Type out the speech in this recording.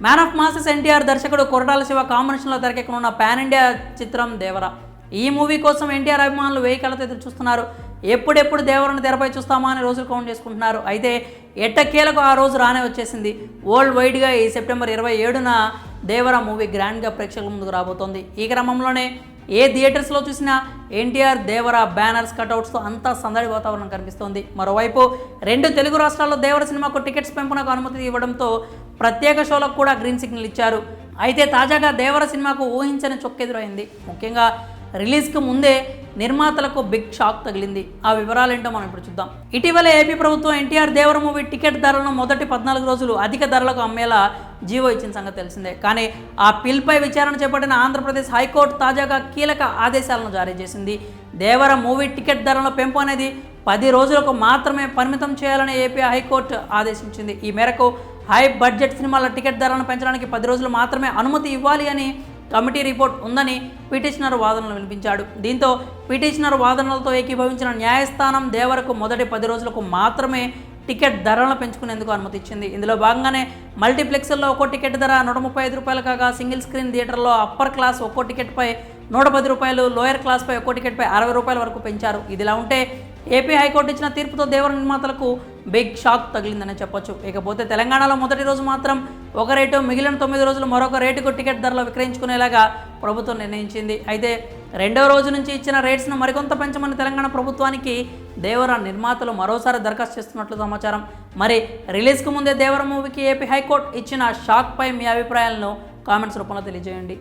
Man of masses NTR దర్శకుడు కొరటాల శివ కాంబినేషన్లో తెరకెక్కనున్న pan India చిత్రం దేవరా. ఈ మూవీ కోసం ఎన్టీఆర్ అభిమానులు వేయి కళ్ళతో ఎదురు చూస్తున్నారు. ఎప్పుడెప్పుడు దేవరను తెరపై చూస్తామా అని రోజులు కౌంట్ చేసుకుంటున్నారు. అయితే ఎట్టకేలకు ఆ రోజు రానే వచ్చేసింది. వరల్డ్ వైడ్గా ఈ సెప్టెంబర్ 27న దేవరా మూవీ గ్రాండ్గా ప్రేక్షకుల ముందుకు రాబోతోంది. ఈ క్రమంలోనే ఏ థియేటర్స్లో చూసినా ఎన్టీఆర్ దేవరా బ్యానర్స్ కటౌట్స్తో అంతా సందడి వాతావరణం కనిపిస్తోంది. మరోవైపు 2 తెలుగు రాష్ట్రాల్లో దేవర సినిమాకు టికెట్స్ పెంపునకు అనుమతి ఇవ్వడంతో ప్రత్యేక షోలకు కూడా గ్రీన్ సిగ్నల్ ఇచ్చారు. అయితే తాజాగా దేవర సినిమాకు ఊహించని చొక్కెదురైంది. ముఖ్యంగా రిలీజ్కి ముందే నిర్మాతలకు బిగ్ షాక్ తగిలింది. ఆ వివరాలేంటో మనం ఇప్పుడు చూద్దాం. ఇటీవల ఏపీ ప్రభుత్వం ఎన్టీఆర్ దేవర మూవీ టికెట్ ధరలను మొదటి 14 రోజులు అధిక ధరలకు అమ్మేలా జీవో ఇచ్చిన సంగతి తెలిసిందే. కానీ ఆ పిల్పై విచారణ చేపట్టిన ఆంధ్రప్రదేశ్ హైకోర్టు తాజాగా కీలక ఆదేశాలను జారీ చేసింది. దేవర మూవీ టికెట్ ధరల పెంపు అనేది 10 రోజులకు మాత్రమే పరిమితం చేయాలని ఏపీ హైకోర్టు ఆదేశించింది. ఈ మేరకు హై బడ్జెట్ సినిమాల టికెట్ ధరలను పెంచడానికి 10 రోజులు మాత్రమే అనుమతి ఇవ్వాలి అని కమిటీ రిపోర్ట్ ఉందని పిటిషనర్ వాదనలు వినిపించాడు. దీంతో పిటిషనర్ వాదనలతో ఏకీభవించిన న్యాయస్థానం దేవరకు మొదటి 10 రోజులకు మాత్రమే టికెట్ ధరలను పెంచుకునేందుకు అనుమతి ఇచ్చింది. ఇందులో భాగంగానే మల్టీప్లెక్స్ల్లో ఒక్కో టికెట్ ధర 135 రూపాయలు కాగా సింగిల్ స్క్రీన్ థియేటర్లో అప్పర్ క్లాస్ ఒక్కో టికెట్పై 110 రూపాయలు, లోయర్ క్లాస్పై ఒక్కో టికెట్పై 60 రూపాయల వరకు పెంచారు. ఇదిలా ఉంటే ఏపీ హైకోర్టు ఇచ్చిన తీర్పుతో దేవర నిర్మాతలకు బిగ్ షాక్ తగిలిందని చెప్పొచ్చు. ఇకపోతే తెలంగాణలో మొదటి రోజు మాత్రం ఒక రేటు, మిగిలిన 9 రోజులు మరొక రేటుకు టికెట్ ధరలు విక్రయించుకునేలాగా ప్రభుత్వం నిర్ణయించింది. అయితే 2వ రోజు నుంచి ఇచ్చిన రేట్స్ను మరికొంత పెంచమని తెలంగాణ ప్రభుత్వానికి దేవర నిర్మాతలు మరోసారి దరఖాస్తు చేస్తున్నట్లు సమాచారం. మరి రిలీజ్కు ముందే దేవర మూవీకి ఏపీ హైకోర్టు ఇచ్చిన షాక్పై మీ అభిప్రాయాలను కామెంట్స్ రూపంలో తెలియజేయండి.